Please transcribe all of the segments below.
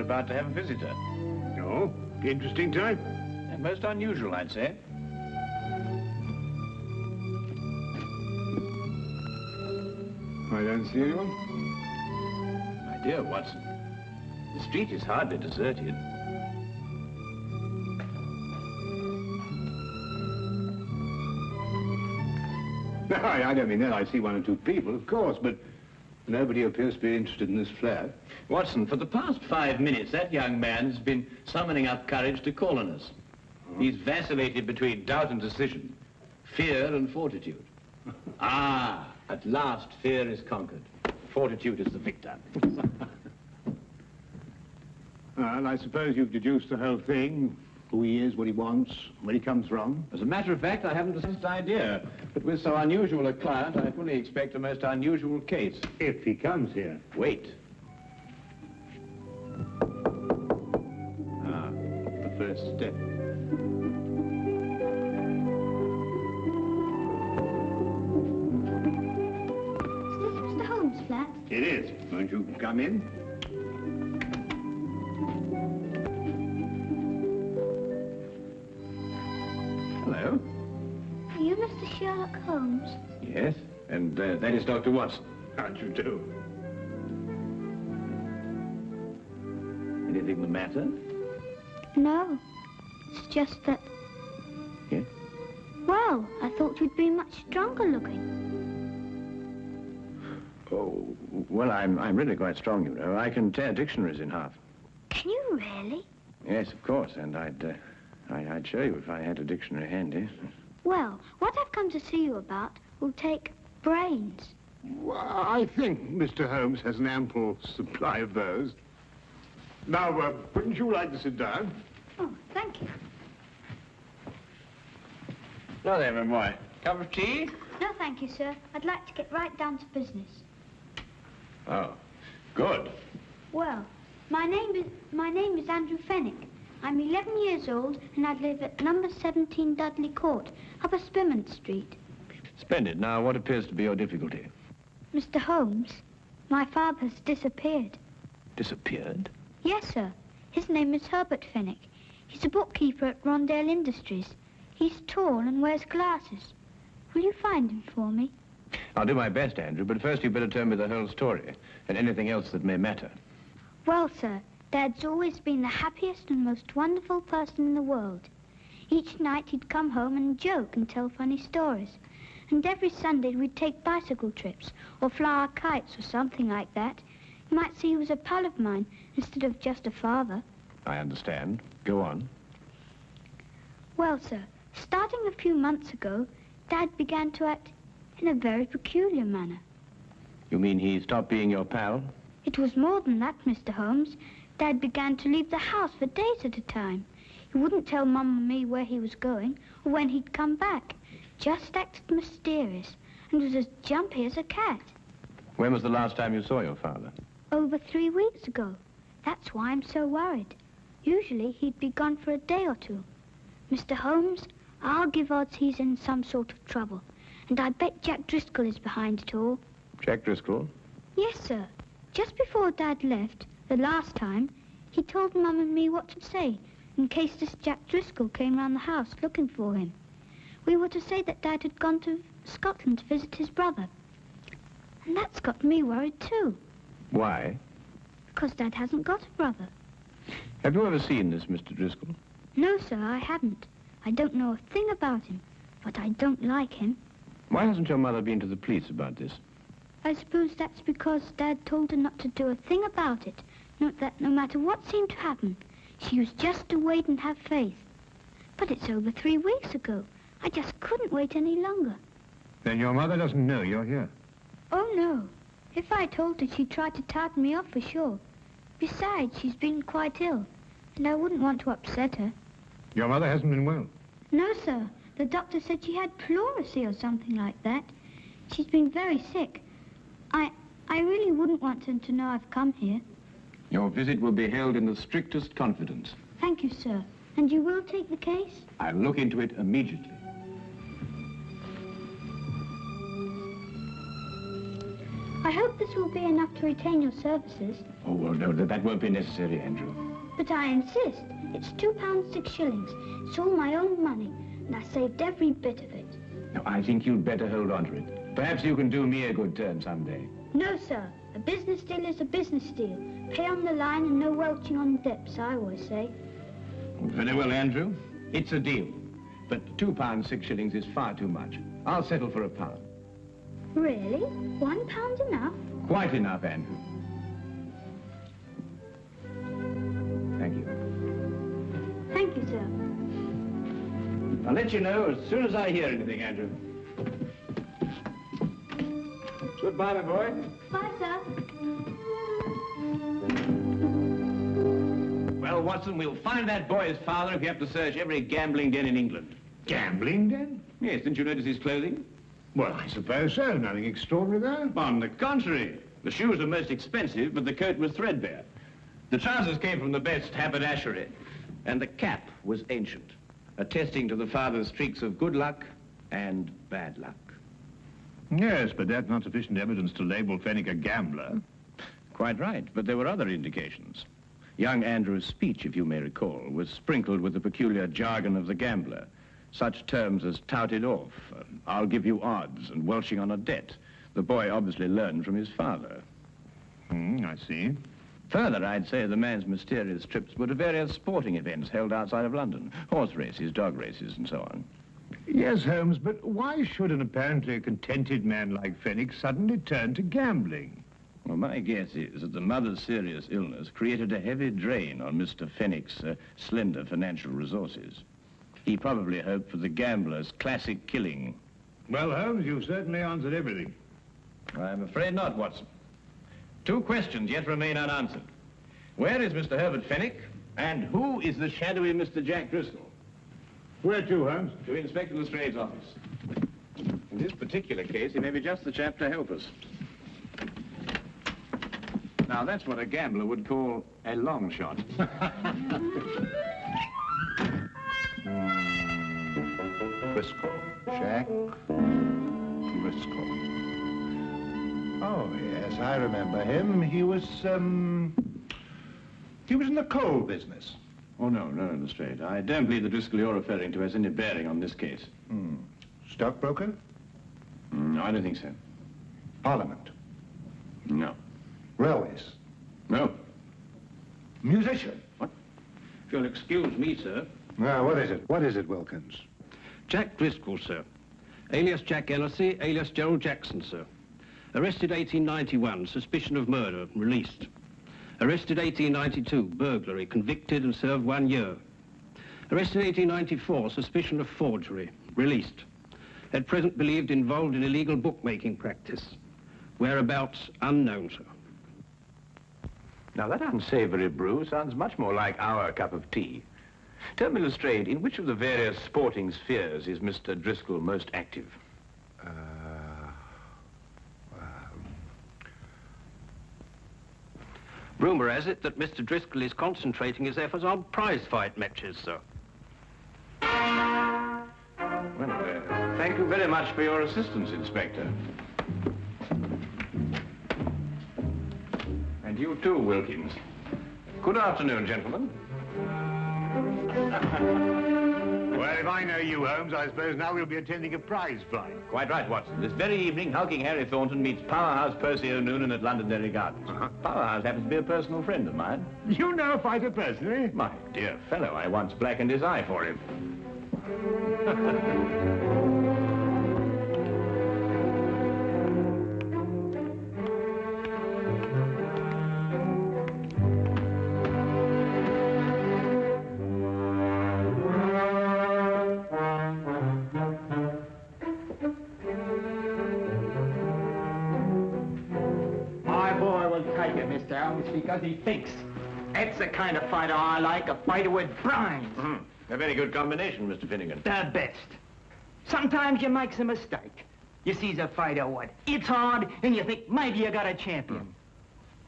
about to have a visitor. Oh, interesting type. And most unusual, I'd say. I don't see anyone. My dear Watson, the street is hardly deserted. No, I don't mean that. I see one or two people, of course, but nobody appears to be interested in this flat. Watson, for the past 5 minutes, that young man's been summoning up courage to call on us. Oh. He's vacillated between doubt and decision, fear and fortitude. Ah, at last fear is conquered. Fortitude is the victor. Well, I suppose you've deduced the whole thing. Who he is, what he wants, where he comes from. As a matter of fact, I haven't the slightest idea. But with so unusual a client, I fully expect a most unusual case. If he comes here. Wait. Ah, the first step. Is this Mr. Holmes' flat? It is. Won't you come in? Hello. Are you Mr. Sherlock Holmes? Yes, and that is Dr. Watson. How'd you do? Anything the matter? No. It's just that... Yes? Well, I thought you'd be much stronger looking. Oh, well, I'm really quite strong, you know. I can tear dictionaries in half. Can you really? Yes, of course, and I'd show you if I had a dictionary handy. Well, what I've come to see you about will take brains. Well, I think Mr. Holmes has an ample supply of those. Now, wouldn't you like to sit down? Oh, thank you. Hello there, my boy. Cup of tea? No, thank you, sir. I'd like to get right down to business. Oh, good. Well, my name is Andrew Fenwick. I'm 11 years old, and I live at number 17 Dudley Court, Upper Spimment Street. Splendid. Now, what appears to be your difficulty? Mr. Holmes, my father has disappeared. Disappeared? Yes, sir. His name is Herbert Fenwick. He's a bookkeeper at Rondale Industries. He's tall and wears glasses. Will you find him for me? I'll do my best, Andrew, but first you'd better tell me the whole story and anything else that may matter. Well, sir, Dad's always been the happiest and most wonderful person in the world. Each night he'd come home and joke and tell funny stories. And every Sunday we'd take bicycle trips or fly our kites or something like that. You might see he was a pal of mine instead of just a father. I understand. Go on. Well, sir, starting a few months ago, Dad began to act in a very peculiar manner. You mean he stopped being your pal? It was more than that, Mr. Holmes. Dad began to leave the house for days at a time. He wouldn't tell Mum and me where he was going or when he'd come back. Just acted mysterious and was as jumpy as a cat. When was the last time you saw your father? Over 3 weeks ago. That's why I'm so worried. Usually he'd be gone for a day or two. Mr. Holmes, I'll give odds he's in some sort of trouble. And I bet Jack Driscoll is behind it all. Jack Driscoll? Yes, sir. Just before Dad left, the last time, he told Mum and me what to say in case this Jack Driscoll came round the house looking for him. We were to say that Dad had gone to Scotland to visit his brother. And that's got me worried too. Why? Because Dad hasn't got a brother. Have you ever seen this Mr. Driscoll? No, sir, I haven't. I don't know a thing about him, but I don't like him. Why hasn't your mother been to the police about this? I suppose that's because Dad told her not to do a thing about it. Not that no matter what seemed to happen, she was just to wait and have faith. But it's over 3 weeks ago. I just couldn't wait any longer. Then your mother doesn't know you're here? Oh, no. If I told her, she'd try to tartan me off for sure. Besides, she's been quite ill, and I wouldn't want to upset her. Your mother hasn't been well? No, sir. The doctor said she had pleurisy or something like that. She's been very sick. I really wouldn't want her to know I've come here. Your visit will be held in the strictest confidence. Thank you, sir. And you will take the case? I'll look into it immediately. I hope this will be enough to retain your services. Oh, well, no, that won't be necessary, Andrew. But I insist. It's £2 6 shillings. It's all my own money, and I saved every bit of it. No, I think you'd better hold on to it. Perhaps you can do me a good turn someday. No, sir. A business deal is a business deal. Pay on the line and no welching on dips, I always say. Very well, Andrew. It's a deal. But £2 6 shillings is far too much. I'll settle for £1. Really? £1 enough? Quite enough, Andrew. Thank you. Thank you, sir. I'll let you know as soon as I hear anything, Andrew. Goodbye, my boy. Bye, sir. Well, Watson, we'll find that boy's father if you have to search every gambling den in England. Gambling den? Yes, didn't you notice his clothing? Well, I suppose so. Nothing extraordinary there. On the contrary. The shoes were most expensive, but the coat was threadbare. The trousers came from the best haberdashery, and the cap was ancient, attesting to the father's streaks of good luck and bad luck. Yes, but that's not sufficient evidence to label Fenwick a gambler. Quite right, but there were other indications. Young Andrew's speech, if you may recall, was sprinkled with the peculiar jargon of the gambler. Such terms as touted off, I'll give you odds, and welching on a debt. The boy obviously learned from his father. I see. Further, I'd say the man's mysterious trips were to various sporting events held outside of London. Horse races, dog races, and so on. Yes, Holmes, but why should an apparently contented man like Fenwick suddenly turn to gambling? Well, my guess is that the mother's serious illness created a heavy drain on Mr. Fenwick's slender financial resources. He probably hoped for the gambler's classic killing. Well, Holmes, you've certainly answered everything. I'm afraid not, Watson. 2 questions yet remain unanswered. Where is Mr. Herbert Fenwick? And who is the shadowy Mr. Jack Driscoll? Where to, Holmes? To Inspector Lestrade's office. In this particular case, he may be just the chap to help us. Now, that's what a gambler would call a long shot. Driscoll. Jack Driscoll. Oh, yes, I remember him. He was in the coal business. Oh, no, Lestrade. I don't believe the Driscoll you're referring to has any bearing on this case. Stockbroker? No, I don't think so. Parliament? No. Railways? No. Musician? What? If you'll excuse me, sir. Now, what is it? What is it, Wilkins? Jack Driscoll, sir. Alias Jack Ennessy, alias Gerald Jackson, sir. Arrested 1891, suspicion of murder, released. Arrested 1892, burglary, convicted and served 1 year. Arrested 1894, suspicion of forgery, released. At present believed involved in illegal bookmaking practice. Whereabouts unknown, sir. Now, that unsavory brew sounds much more like our cup of tea. Tell me, Lestrade, in which of the various sporting spheres is Mr. Driscoll most active? Rumour has it that Mr. Driscoll is concentrating his efforts on prize fight matches, sir. Well, thank you very much for your assistance, Inspector. And you too, Wilkins. Good afternoon, gentlemen. Well, if I know you, Holmes, I suppose now we'll be attending a prize fight. Quite right, Watson. This very evening, hulking Harry Thornton meets Powerhouse Percy O'Noonan at Londonderry Gardens. Powerhouse happens to be a personal friend of mine. You know a fighter personally? My dear fellow, I once blackened his eye for him. Because he thinks. That's the kind of fighter I like, a fighter with brains. A very good combination, Mr. Finnegan. The best. Sometimes you makes a mistake. You sees a fighter what? It's hard, and you think maybe you got a champion.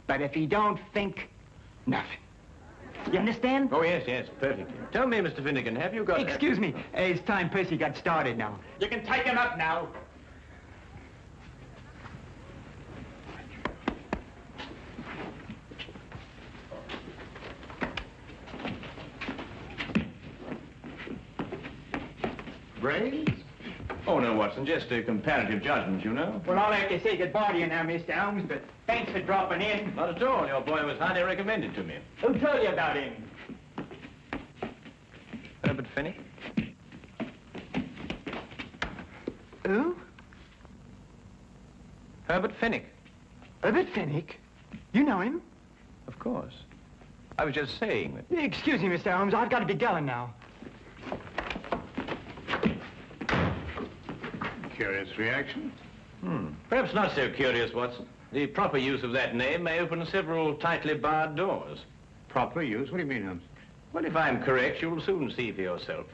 But if he don't think, nothing. You understand? Oh, yes, perfectly. Tell me, Mr. Finnegan, have you got... Excuse me, it's time Percy got started now. You can take him up now. Brains? Oh, no, Watson, just a comparative judgment, you know. Well, I'll have to say goodbye to you now, Mr. Holmes, but thanks for dropping in. Not at all. Your boy was highly recommended to me. Who told you about him? Herbert Fennick? Who? Herbert Fennick. Herbert Fennick? You know him? Of course. I was just saying that. Excuse me, Mr. Holmes, I've got to be going now. Curious reaction. Perhaps not so curious, Watson. The proper use of that name may open several tightly barred doors. Proper use? What do you mean, Holmes? Well, if I'm correct, you'll soon see for yourself.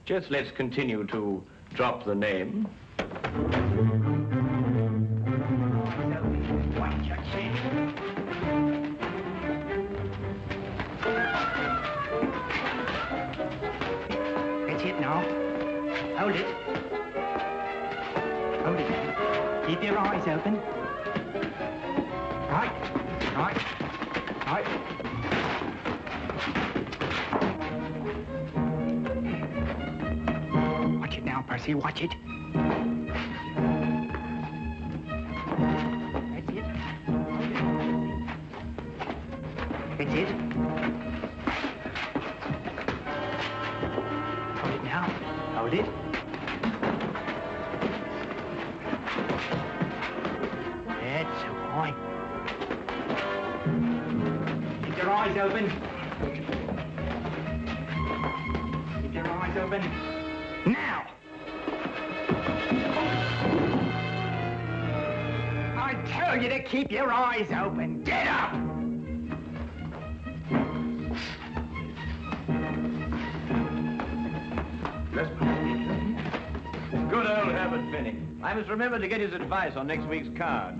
Just let's continue to drop the name. That's it now. Hold it. Hold it. Keep your eyes open. Right. Right. Right. Watch it now, Percy. Watch it. That's it. That's it. Hold it now. Hold it. That's right. Keep your eyes open. Keep your eyes open. Now! I tell you to keep your eyes open. Get up! Good old Herbert Fennick. I must remember to get his advice on next week's card.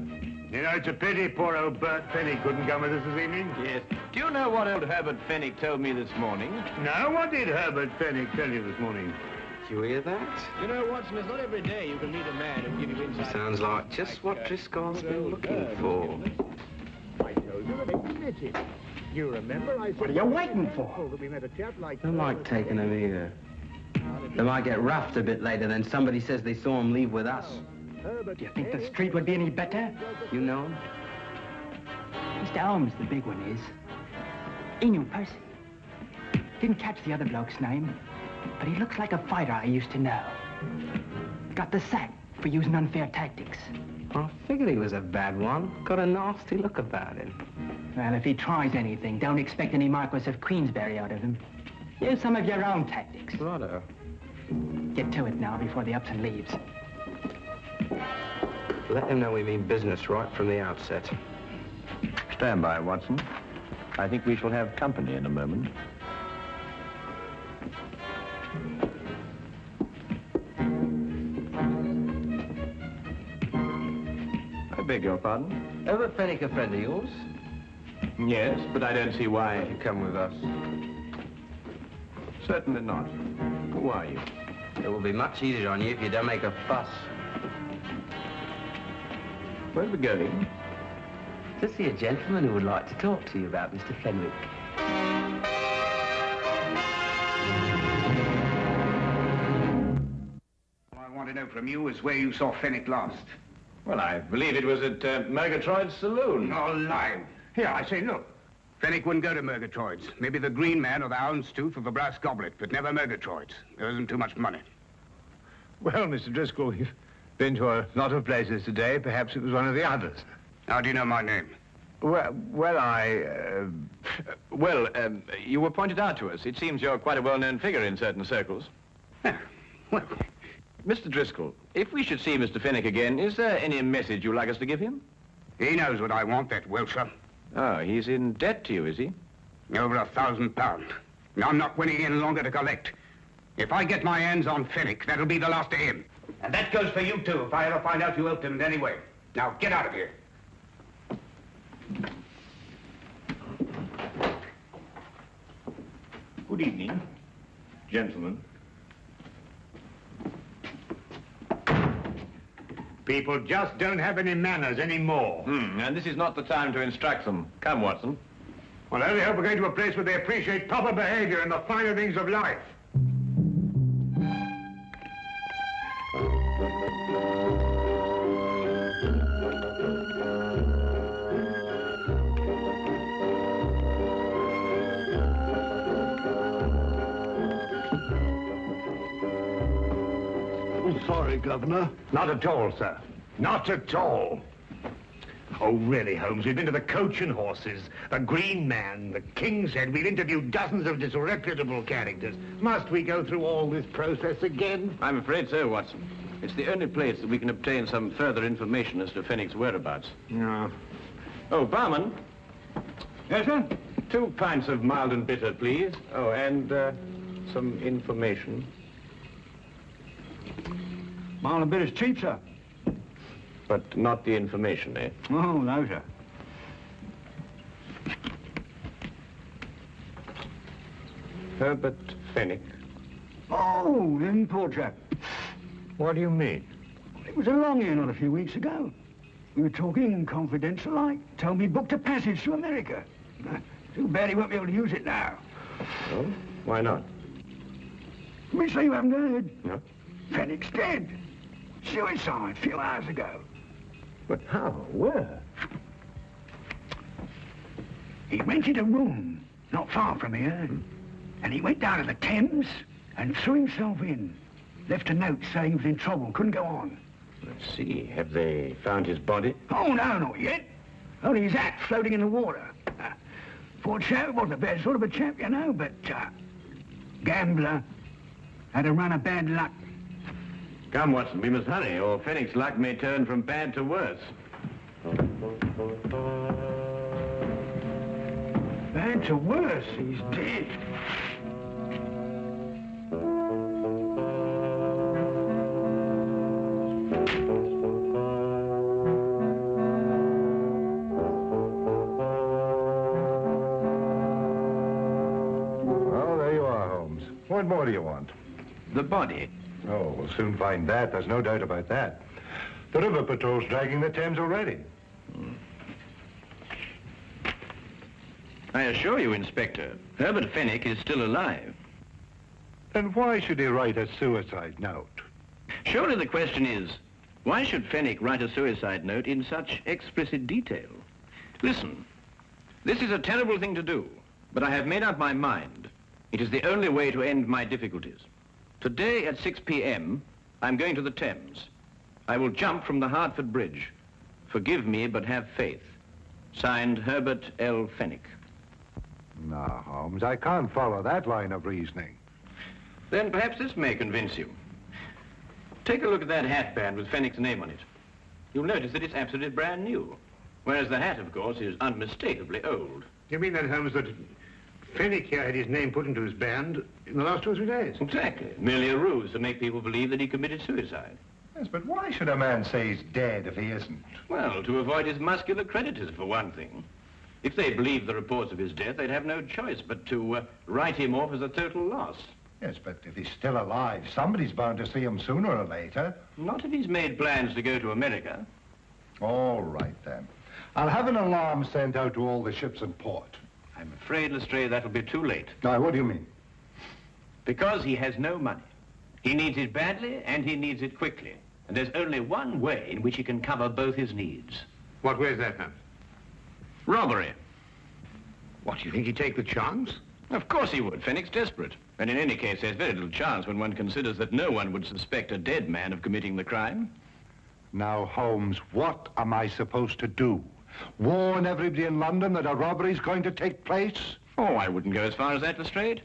You know, it's a pity poor old Bert Fennick couldn't come with us this evening. Yes. Do you know what old Herbert Fennick told me this morning? No, what did Herbert Fennick tell you this morning? Did you hear that? You know, Watson, it's not every day you can meet a man who'll give you insight. Sounds like just what Driscoll's been looking for. I told you that they admitted. You remember I said... What are you waiting for? that we met a chap like... Don't like taking them either. They might get roughed a bit later, then somebody says they saw him leave with us. Do you think the street would be any better? You know him? Mr. Holmes, the big one is. He knew Percy. Didn't catch the other bloke's name, but he looks like a fighter I used to know. Got the sack for using unfair tactics. I figured he was a bad one. Got a nasty look about him. Well, if he tries anything, don't expect any Marquis of Queensberry out of him. Use some of your own tactics. Righto. Get to it now before the Upton leaves. Let him know we mean business right from the outset. Stand by, Watson. I think we shall have company in a moment. I beg your pardon? Herbert Fennick a friend of yours? Yes, but I don't see why. You come with us. Certainly not. Who are you? It will be much easier on you if you don't make a fuss. Where are we going? To see a gentleman who would like to talk to you about Mr. Fenwick. All I want to know from you is where you saw Fennick last. Well, I believe it was at Murgatroyd's saloon. No lie. Here, I say, look. Fennick wouldn't go to Murgatroyd's. Maybe the Green Man or the Houndstooth or the Brass Goblet, but never Murgatroyd's. There isn't too much money. Well, Mr. Driscoll, you've been to a lot of places today. Perhaps it was one of the others. How do you know my name? Well, You were pointed out to us. It seems you're quite a well-known figure in certain circles. Well, Mr. Driscoll, if we should see Mr. Fennick again, is there any message you'd like us to give him? he knows what I want, that Wilshire. Oh, he's in debt to you, is he? Over £1,000. I'm not winning any longer to collect. If I get my hands on Fennick, that'll be the last of him. And that goes for you, too, if I ever find out you helped him in any way. Now, get out of here. Good evening, gentlemen. People just don't have any manners anymore. And this is not the time to instruct them. Come, Watson. Well, I only hope we're going to a place where they appreciate proper behavior and the finer things of life. I'm sorry, Governor. Not at all, sir. Not at all. Oh, really, Holmes, we've been to the Coach and Horses, the Green Man, the King's Head. We've interviewed dozens of disreputable characters. Must we go through all this process again? I'm afraid so, Watson. It's the only place that we can obtain some further information as to Fenwick's whereabouts. No. Oh, barman. Yes, sir? 2 pints of mild and bitter, please. Oh, and some information. Mild and bitter's cheap, sir. But not the information, eh? Oh, no, sir. Herbert Fenwick. Oh, him, poor chap. What do you mean? It was along here not a few weeks ago. We were talking confidential like. Told me he booked a passage to America. Too bad he won't be able to use it now. Oh? Why not? Me say you haven't heard. No. Fenwick's dead. Suicide a few hours ago. But how? Where? He rented a room not far from here. And he went down to the Thames and threw himself in. Left a note saying he was in trouble, couldn't go on. Let's see. Have they found his body? Oh, no, not yet. Only his hat floating in the water. Poor chap, wasn't a bad sort of a chap, you know, but gambler. Had a run of bad luck. Come, Watson, we must hurry, or Fenwick's luck may turn from bad to worse. Bad to worse, he's dead. Well, there you are, Holmes. What more do you want? The body. Oh, we'll soon find that. There's no doubt about that. The river patrol's dragging the Thames already. I assure you, Inspector, Herbert Fenwick is still alive. Then why should he write a suicide note? Surely the question is, why should Fenwick write a suicide note in such explicit detail? Listen, this is a terrible thing to do, but I have made up my mind. It is the only way to end my difficulties. Today at 6 p.m., I'm going to the Thames. I will jump from the Hertford Bridge. Forgive me, but have faith. Signed, Herbert L. Fenwick. No, Holmes, I can't follow that line of reasoning. Then perhaps this may convince you. Take a look at that hatband with Fenwick's name on it. You'll notice that it's absolutely brand new, whereas the hat, of course, is unmistakably old. You mean then, Holmes, that Fenwick here had his name put into his band in the last 2 or 3 days? Exactly. Merely a ruse to make people believe that he committed suicide. Yes, but why should a man say he's dead if he isn't? Well, to avoid his muscular creditors, for one thing. If they believed the reports of his death, they'd have no choice but to write him off as a total loss. Yes, but if he's still alive, somebody's bound to see him sooner or later. Not if he's made plans to go to America. All right, then. I'll have an alarm sent out to all the ships in port. I'm afraid, Lestrade, that'll be too late. Now, what do you mean? Because he has no money. He needs it badly, and he needs it quickly. And there's only one way in which he can cover both his needs. What way is that, Holmes? Robbery. What, do you think he'd take the chance? Of course he would. Fenwick's desperate. And in any case, there's very little chance when one considers that no one would suspect a dead man of committing the crime. Now, Holmes, what am I supposed to do? Warn everybody in London that a robbery's going to take place? Oh, I wouldn't go as far as that, Lestrade.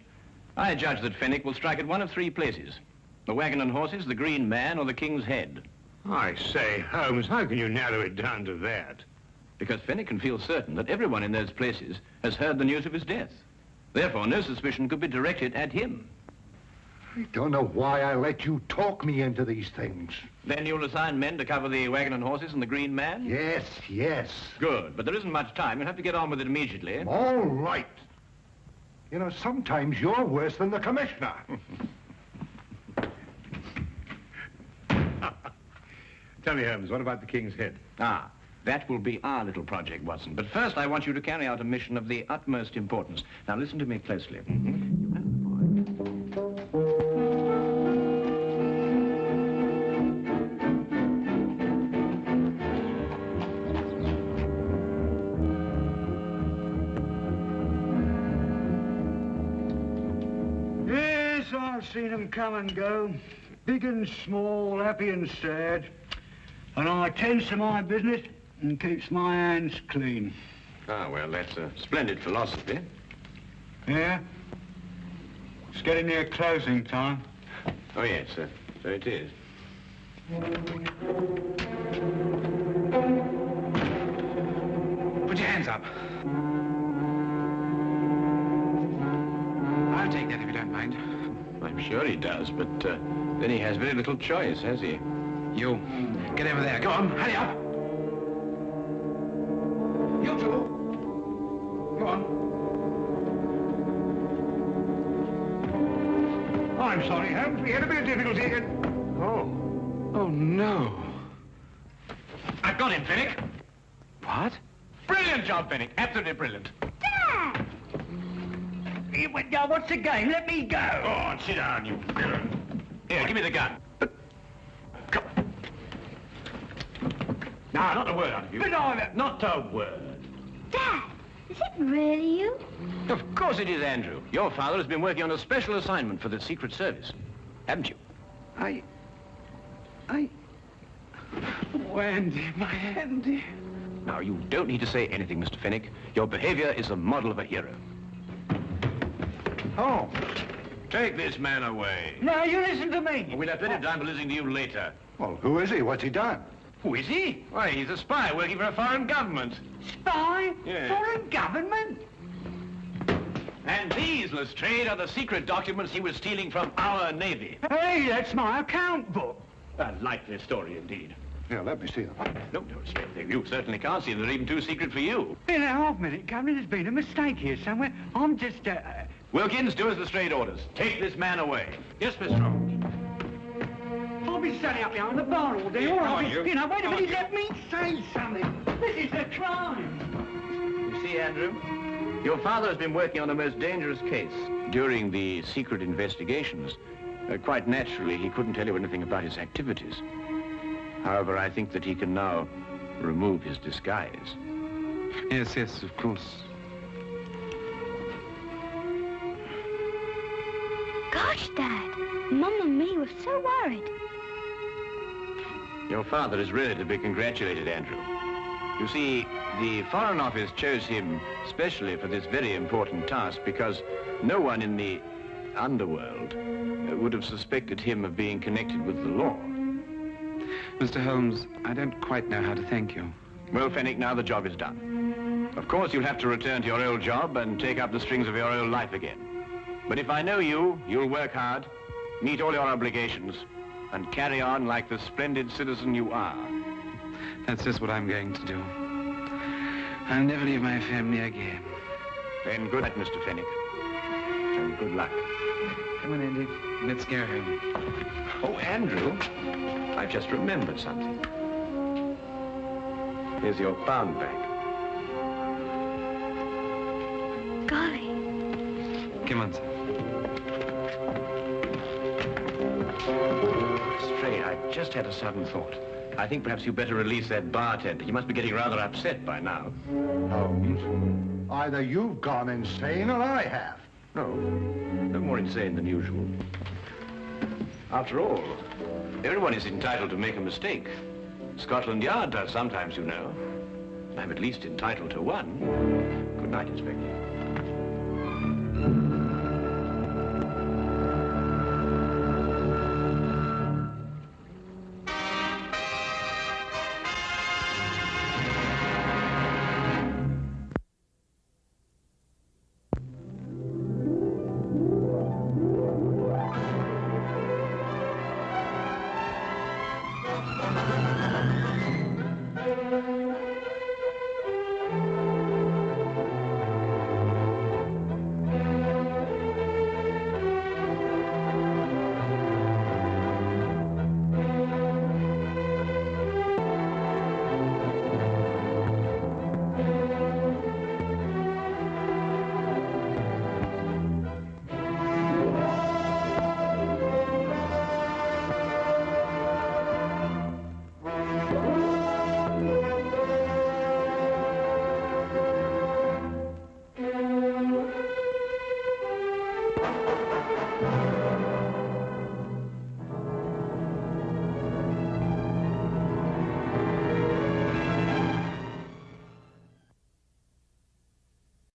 I judge that Fenwick will strike at one of 3 places. The Wagon and Horses, the Green Man, or the King's Head. I say, Holmes, how can you narrow it down to that? Because Fenwick can feel certain that everyone in those places has heard the news of his death. Therefore, no suspicion could be directed at him. I don't know why I let you talk me into these things. Then you'll assign men to cover the Wagon and Horses and the Green Man? Yes, yes. Good, but there isn't much time. You'll have to get on with it immediately. All right. You know, sometimes you're worse than the commissioner. Tell me, Holmes, what about the King's Head? Ah, that will be our little project, Watson. But first, I want you to carry out a mission of the utmost importance. Now, listen to me closely. Yes, I've seen him come and go. big and small, happy and sad. And I tends to my business and keeps my hands clean. Ah, well, that's a splendid philosophy. Yeah? It's getting near closing time. Oh, yes, so it is. Put your hands up. I'll take that if you don't mind. I'm sure he does, but then he has very little choice, has he? You, get over there. Go on, hurry up. You two. Go on. I'm sorry, Holmes. We had a bit of difficulty again. Oh, no. I've got him, Finnick. What? Brilliant job, Finnick. Absolutely brilliant. Dad! What's the game? Let me go. Go on, sit down, you villain. Here, give me the gun. Come. Now, not a word out of you. But Not a word. Dad, is it really you? Of course it is, Andrew. Your father has been working on a special assignment for the Secret Service. Haven't you? Oh, Andy, my Andy. Now, you don't need to say anything, Mr. Finnick. Your behavior is a model of a hero. Oh, Take this man away. No, you listen to me. We'll have plenty of time for listening to you later. well, who is he? What's he done? Who is he? Why, he's a spy working for a foreign government. Spy? Yeah. Foreign government? And these, Lestrade, are the secret documents he was stealing from our Navy. Hey, that's my account book. A likely story, indeed. Here, let me see them. No, Lestrade, you certainly can't see them. They're even too secret for you. In a half-minute, Governor, there's been a mistake here somewhere. I'm just, Wilkins, do as Lestrade orders. Take this man away. Yes, Mr. Holmes. I'll be standing up behind the bar all day, Yeah, or come I'll on, be... you. You know, wait a Come on, minute, you. let me say something. This is a crime. You see, Andrew, your father has been working on a most dangerous case. During the secret investigations, quite naturally, he couldn't tell you anything about his activities. However, I think that he can now remove his disguise. Yes, yes, of course. Gosh, Dad, Mum and me were so worried. Your father is really to be congratulated, Andrew. You see, the Foreign Office chose him specially for this very important task because no one in the underworld would have suspected him of being connected with the law. Mr. Holmes, I don't quite know how to thank you. Well, Fenwick, now the job is done. Of course, you'll have to return to your old job and take up the strings of your old life again. But if I know you, you'll work hard, meet all your obligations, and carry on like the splendid citizen you are. That's just what I'm going to do. I'll never leave my family again. Then good night, Mr. Fenwick. And good luck. Come on, Andy. Let's go home. Oh, Andrew, I've just remembered something. Here's your pound bag. Golly. Come on, sir. Stray, I've just had a sudden thought. I think perhaps you'd better release that bartender. He must be getting rather upset by now. Holmes, either you've gone insane or I have. No more insane than usual. After all, everyone is entitled to make a mistake. Scotland Yard does sometimes, you know. I'm at least entitled to one. Good night, Inspector.